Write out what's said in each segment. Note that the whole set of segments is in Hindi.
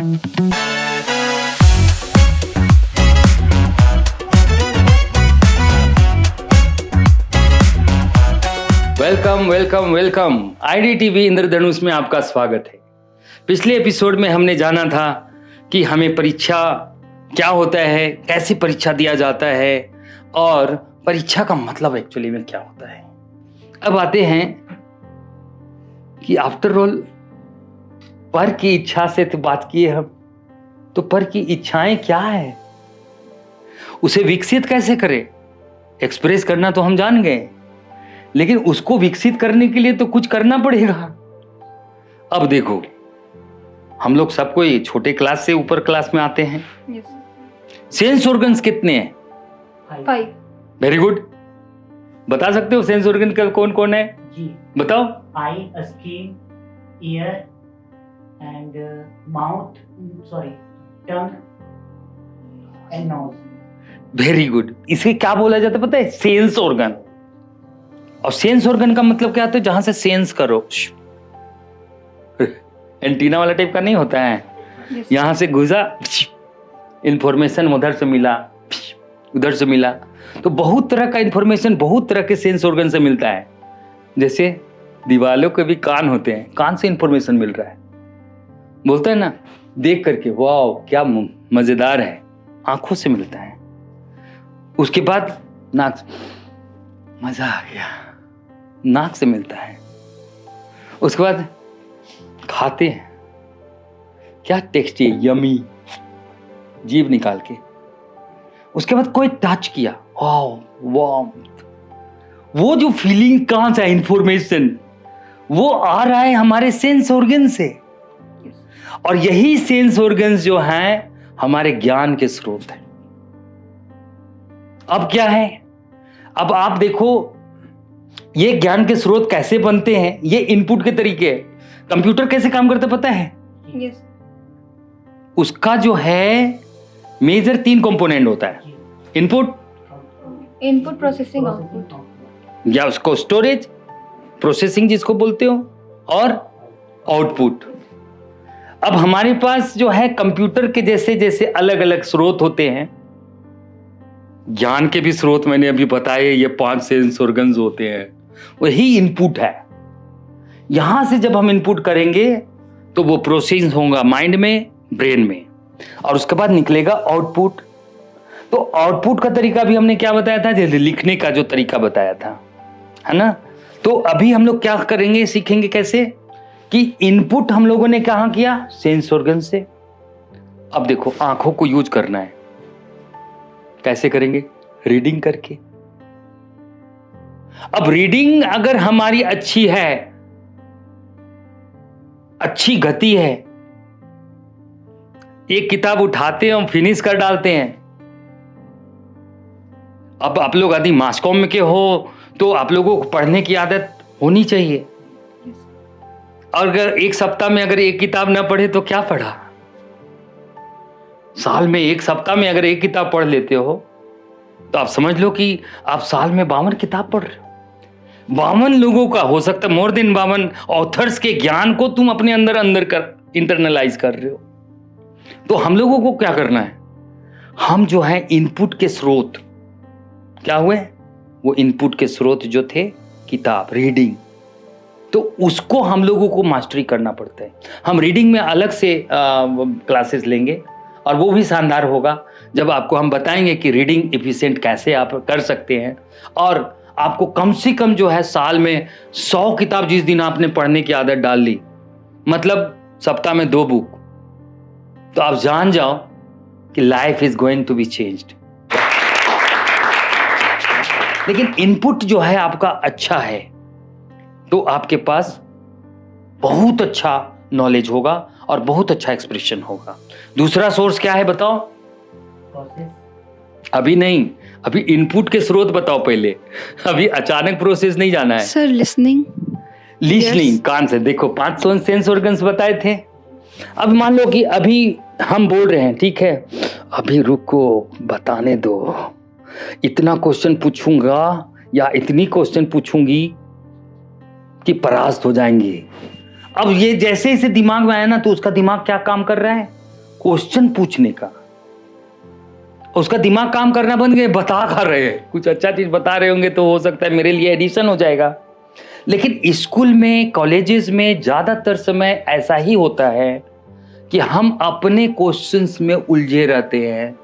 Welcome welcome welcome. IDTV Indradhanush में आपका स्वागत है। पिछले एपिसोड में हमने जाना था कि हमें परीक्षा क्या होता है, कैसे परीक्षा दिया जाता है और परीक्षा का मतलब एक्चुअली में क्या होता है। अब आते हैं कि आफ्टर ऑल पर की इच्छा से तो बात किए हम, तो पर की इच्छाएं क्या है, उसे विकसित कैसे करें। एक्सप्रेस करना तो हम जान गए, लेकिन उसको विकसित करने के लिए तो कुछ करना पड़ेगा। अब देखो, हम लोग सब कोई छोटे क्लास से ऊपर क्लास में आते हैं। सेंस ऑर्गन्स कितने हैं? 5। Very good. बता सकते हो सेंस ऑर्गन का कौन कौन है? जी, बताओ। Eye, skin, ear and mouth, tongue and nose. Very good. इसे क्या बोला जाता है पता है? Sense organ. और सेंस ऑर्गन का मतलब क्या होता है? जहां से सेंस करो। एंटीना वाला टाइप का नहीं होता है। यहां से घुसा, इंफॉर्मेशन उधर से मिला, उधर से मिला। तो बहुत तरह का इंफॉर्मेशन बहुत तरह के सेंस ऑर्गन से मिलता है। जैसे दीवालों के भी कान होते हैं, कान से इंफॉर्मेशन मिल रहा है। बोलता है ना, देख करके वाह क्या मजेदार है, आंखों से मिलता है। उसके बाद नाक, मजा आ गया, नाक से मिलता है। उसके बाद खाते हैं, क्या टेस्टी, यमी, जीभ निकाल के। उसके बाद कोई टच किया, वाह, वो जो फीलिंग कहां से, इंफॉर्मेशन वो आ रहा है हमारे सेंस ऑर्गन से। और यही सेंस ऑर्गन्स जो हैं हमारे ज्ञान के स्रोत हैं। अब क्या है, अब आप देखो ये ज्ञान के स्रोत कैसे बनते हैं, ये इनपुट के तरीके हैं। कंप्यूटर कैसे काम करता पता है? यस। उसका जो है मेजर 3 कंपोनेंट होता है। Input, input, processing, output. या उसको स्टोरेज, प्रोसेसिंग जिसको बोलते हो, और आउटपुट। अब हमारे पास जो है कंप्यूटर के जैसे जैसे अलग अलग स्रोत होते हैं। ज्ञान के भी स्रोत मैंने अभी बताए, ये 5 सेंस ऑर्गन्स होते हैं, वही इनपुट है। यहां से जब हम इनपुट करेंगे तो वो प्रोसेस होगा माइंड में, ब्रेन में, और उसके बाद निकलेगा आउटपुट। तो आउटपुट का तरीका भी हमने क्या बताया था? जैसे लिखने का जो तरीका बताया था, है ना। तो अभी हम लोग क्या करेंगे, सीखेंगे कैसे कि इनपुट हम लोगों ने कहां किया? सेंस ऑर्गन से। अब देखो, आंखों को यूज करना है, कैसे करेंगे? रीडिंग करके। अब रीडिंग अगर हमारी अच्छी है, अच्छी गति है, एक किताब उठाते हैं और फिनिश कर डालते हैं। अब आप लोग यदि मास कॉम में के हो तो आप लोगों को पढ़ने की आदत होनी चाहिए। और अगर एक सप्ताह में अगर एक किताब ना पढ़े तो क्या पढ़ा? साल में एक सप्ताह में अगर एक किताब पढ़ लेते हो तो आप समझ लो कि आप साल में 52 किताब पढ़ रहे हो। 52 लोगों का, हो सकता है मोर देन 52 ऑथर्स के ज्ञान को तुम अपने अंदर कर इंटरनलाइज कर रहे हो। तो हम लोगों को क्या करना है? हम जो है इनपुट के स्रोत क्या हुए, वो इनपुट के स्रोत जो थे किताब, रीडिंग, तो उसको हम लोगों को मास्टरी करना पड़ता है। हम रीडिंग में अलग से क्लासेस लेंगे और वो भी शानदार होगा जब आपको हम बताएंगे कि रीडिंग एफिशिएंट कैसे आप कर सकते हैं। और आपको कम से कम जो है साल में 100 किताब जिस दिन आपने पढ़ने की आदत डाल ली, मतलब सप्ताह में 2 बुक, तो आप जान जाओ कि life is going to be changed. लेकिन इनपुट जो है आपका अच्छा है तो आपके पास बहुत अच्छा नॉलेज होगा और बहुत अच्छा एक्सप्रेशन होगा। दूसरा सोर्स क्या है बताओ? प्रोसेस। अभी नहीं, अभी इनपुट के स्रोत बताओ पहले। अभी अचानक प्रोसेस नहीं जाना है। Sir, listening. लिसनिंग, कान से। देखो 5 सेंस ऑर्गन्स बताए थे। अब मान लो कि अभी हम बोल रहे हैं, ठीक है, अभी रुको, बताने दो, इतना क्वेश्चन पूछूंगा या इतनी क्वेश्चन पूछूंगी कि परास्त हो जाएंगे। अब ये जैसे इसे दिमाग में आया ना, तो उसका दिमाग क्या काम कर रहा है? क्वेश्चन पूछने का। उसका दिमाग काम करना बंद गए, बता कर रहे हैं, कुछ अच्छा चीज बता रहे होंगे तो हो सकता है मेरे लिए एडिशन हो जाएगा। लेकिन स्कूल में, कॉलेजेस में ज्यादातर समय ऐसा ही होता है कि हम अपने क्वेश्चंस में उलझे रहते हैं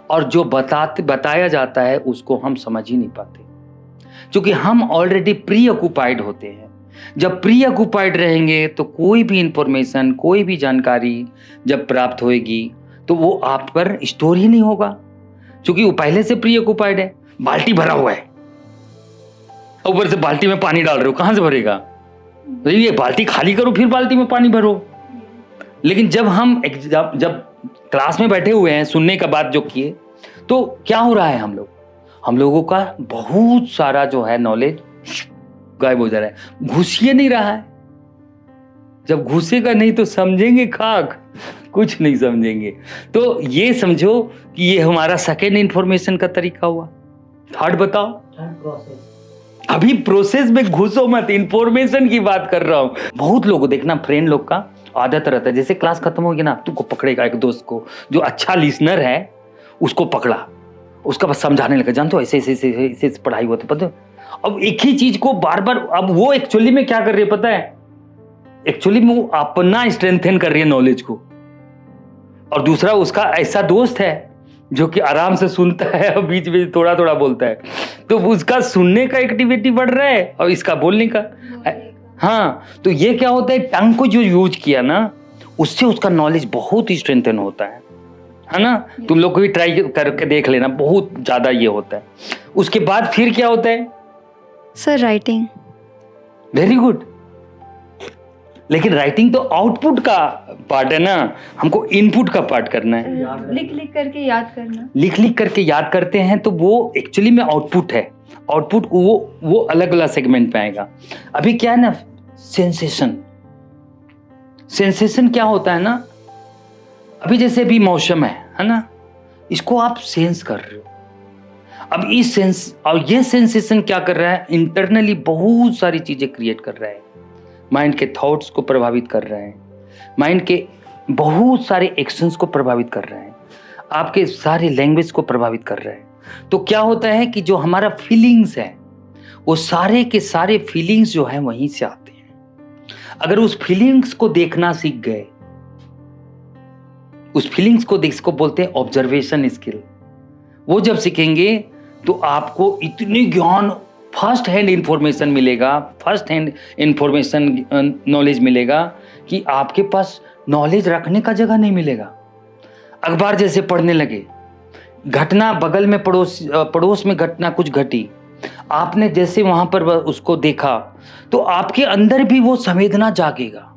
और जो बताया जाता है उसको हम समझ ही नहीं पाते, क्योंकि हम ऑलरेडी प्री ऑक्युपाइड होते हैं। जब प्री ऑक्युपाइड रहेंगे तो कोई भी इंफॉर्मेशन, कोई भी जानकारी जब प्राप्त होएगी तो वो आप पर स्टोर ही नहीं होगा, क्योंकि वो पहले से प्री ऑक्युपाइड है। बाल्टी भरा हुआ है, ऊपर से बाल्टी में पानी डाल रहे हो, कहां से भरेगा? तो ये बाल्टी खाली करो फिर बाल्टी में पानी भरो। लेकिन जब हम जब क्लास में बैठे हुए हैं, सुनने का बात जो किए, तो क्या हो रहा है, हम लोगों का बहुत सारा जो है नॉलेज गायब हो जा रहा है, घुस ही नहीं रहा है। जब घुसेगा नहीं तो समझेंगे खाक, कुछ नहीं समझेंगे। तो ये समझो कि ये हमारा सेकेंड इंफॉर्मेशन का तरीका हुआ। थर्ड बताओ। थर्ड प्रोसेस, अभी प्रोसेस में घुसो मत, इंफॉर्मेशन की बात कर रहा हूं। बहुत लोग देखना, फ्रेंड लोग का आदत रहता है, जैसे क्लास खत्म होगी ना, तुमको पकड़ेगा एक दोस्त को जो अच्छा लिसनर है, उसको पकड़ा, उसका बस समझाने लगा, जानते हो ऐसे ऐसे ऐसे ऐसे पढ़ाई होती, पता है। अब एक ही चीज को बार बार, अब वो एक्चुअली में क्या कर रही है पता है, एक्चुअली में वो अपना स्ट्रेंथन कर रही है नॉलेज को, और दूसरा उसका ऐसा दोस्त है जो कि आराम से सुनता है और बीच में थोड़ा थोड़ा बोलता है, तो उसका सुनने का एक्टिविटी बढ़ रहा है और इसका बोलने का। हाँ, तो ये क्या होता है, टंग को जो यूज किया ना, उससे उसका नॉलेज बहुत ही स्ट्रेंथन होता है ना। तुम लोग को भी ट्राई करके देख लेना, बहुत ज्यादा ये होता है। उसके बाद फिर क्या होता है सर? राइटिंग। Very good. लेकिन राइटिंग तो आउटपुट का पार्ट है ना, हमको इनपुट का पार्ट करना है। लिख लिख करके याद करना, लिख लिख करके याद करते हैं तो वो एक्चुअली में आउटपुट है। आउटपुट वो अलग अलग सेगमेंट पे आएगा। अभी क्या है ना, सेंसेशन क्या होता है ना, अभी जैसे भी मौसम है ना, इसको आप सेंस कर रहे हो। अब इस सेंस और ये सेंसेशन क्या कर रहा है, इंटरनली बहुत सारी चीजें क्रिएट कर रहा है, माइंड के थॉट्स को प्रभावित कर रहा है, माइंड के बहुत सारे एक्शंस को प्रभावित कर रहा है, आपके सारे लैंग्वेज को प्रभावित कर रहा है। तो क्या होता है कि जो हमारा फीलिंग्स है, वो सारे के सारे फीलिंग्स जो है वहीं से आते हैं। अगर उस फीलिंग्स को देखना सीख गए, उस फीलिंग्स को इसको बोलते हैं ऑब्जर्वेशन स्किल, वो जब सीखेंगे तो आपको इतनी ज्ञान, फर्स्ट हैंड इंफॉर्मेशन मिलेगा, फर्स्ट हैंड इंफॉर्मेशन नॉलेज मिलेगा कि आपके पास नॉलेज रखने का जगह नहीं मिलेगा। अखबार जैसे पढ़ने लगे, घटना बगल में पड़ोस में घटना कुछ घटी, आपने जैसे वहां पर उसको देखा तो आपके अंदर भी वो संवेदना जागेगा।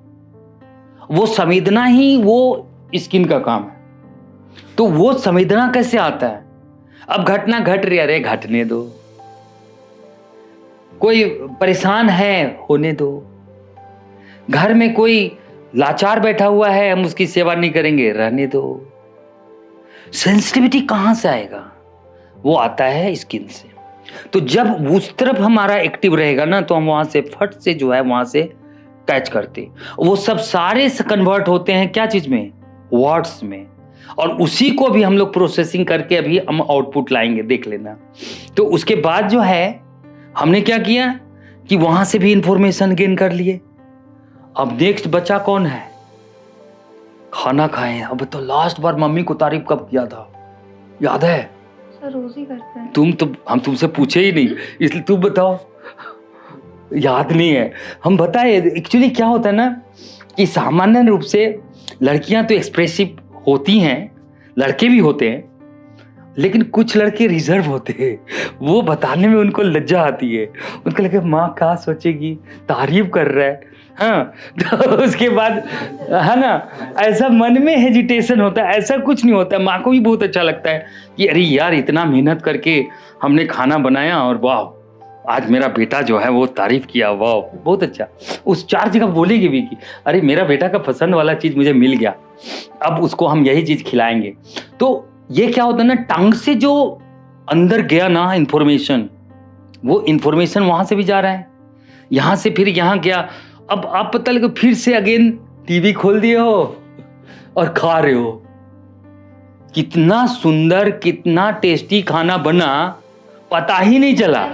वो संवेदना ही वो स्किन का काम है। तो वो संवेदना कैसे आता है, अब घटना घट रही है, अरे घटने दो, कोई परेशान है होने दो, घर में कोई लाचार बैठा हुआ है, हम उसकी सेवा नहीं करेंगे, रहने दो। सेंसिटिविटी कहां से आएगा, वो आता है स्किन से। तो जब उस तरफ हमारा एक्टिव रहेगा ना, तो हम वहां से फट से जो है वहां से कैच करते, वो सब सारे से कन्वर्ट होते हैं क्या चीज में, वर्ड्स में, और उसी को भी हम लोग प्रोसेसिंग करके अभी हम आउटपुट लाएंगे, देख लेना। तो उसके बाद जो है हमने क्या किया कि वहां से भी इंफॉर्मेशन गेन कर लिए। अब नेक्स्ट बचा कौन है, खाना खाएं। अब तो लास्ट बार मम्मी को तारीफ कब किया था, याद है? सर रोज ही करते हैं। तुम तो, हम तुमसे पूछे ही नहीं, इसलिए तुम बताओ, याद नहीं है। हम बताए एक्चुअली क्या होता है ना कि सामान्य रूप से लड़कियां तो एक्सप्रेसिव होती हैं, लड़के भी होते हैं, लेकिन कुछ लड़के रिजर्व होते हैं, वो बताने में उनको लज्जा आती है। उनको लगे माँ क्या सोचेगी, तारीफ कर रहा है, हाँ। तो उसके बाद है ना, ऐसा मन में हेजिटेशन होता है, ऐसा कुछ नहीं होता। माँ को भी बहुत अच्छा लगता है कि अरे यार इतना मेहनत करके हमने खाना बनाया और वाह आज मेरा बेटा जो है वो तारीफ किया, वाह बहुत अच्छा। उस 4 जगह बोलेगी भी कि अरे मेरा बेटा का पसंद वाला चीज मुझे मिल गया, अब उसको हम यही चीज खिलाएंगे। तो ये क्या होता है ना, टंग से जो अंदर गया ना इंफॉर्मेशन, वो इंफॉर्मेशन वहां से भी जा रहा है, यहां से फिर यहां गया। अब आप पता लगे फिर से अगेन टीवी खोल दिए हो और खा रहे हो, कितना सुंदर कितना टेस्टी खाना बना पता ही नहीं चला।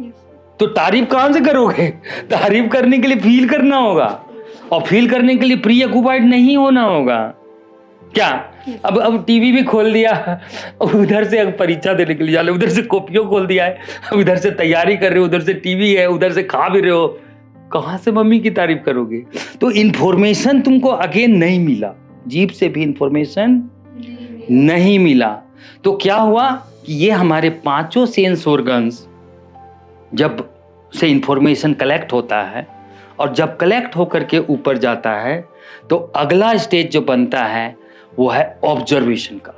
Yes. तो तारीफ कहां से करोगे? तारीफ करने के लिए फील करना होगा, और फील करने के लिए प्री ऑक्युपाइड नहीं होना होगा क्या? Yes. अब टीवी भी खोल दिया, उधर से परीक्षा देने के लिए जा रहे हो, उधर से कॉपियों खोल दिया है, उधर से तैयारी कर रहे हो, उधर से टीवी है, उधर से खा भी रहे हो, कहां से मम्मी की तारीफ करोगे? तो इंफॉर्मेशन तुमको अगेन नहीं मिला, जीभ से भी इंफॉर्मेशन नहीं मिला। तो क्या हुआ कि ये हमारे पांचों सेंस ऑर्गन्स जब से इंफॉर्मेशन कलेक्ट होता है, और जब कलेक्ट होकर के ऊपर जाता है, तो अगला स्टेज जो बनता है वो है ऑब्जर्वेशन का।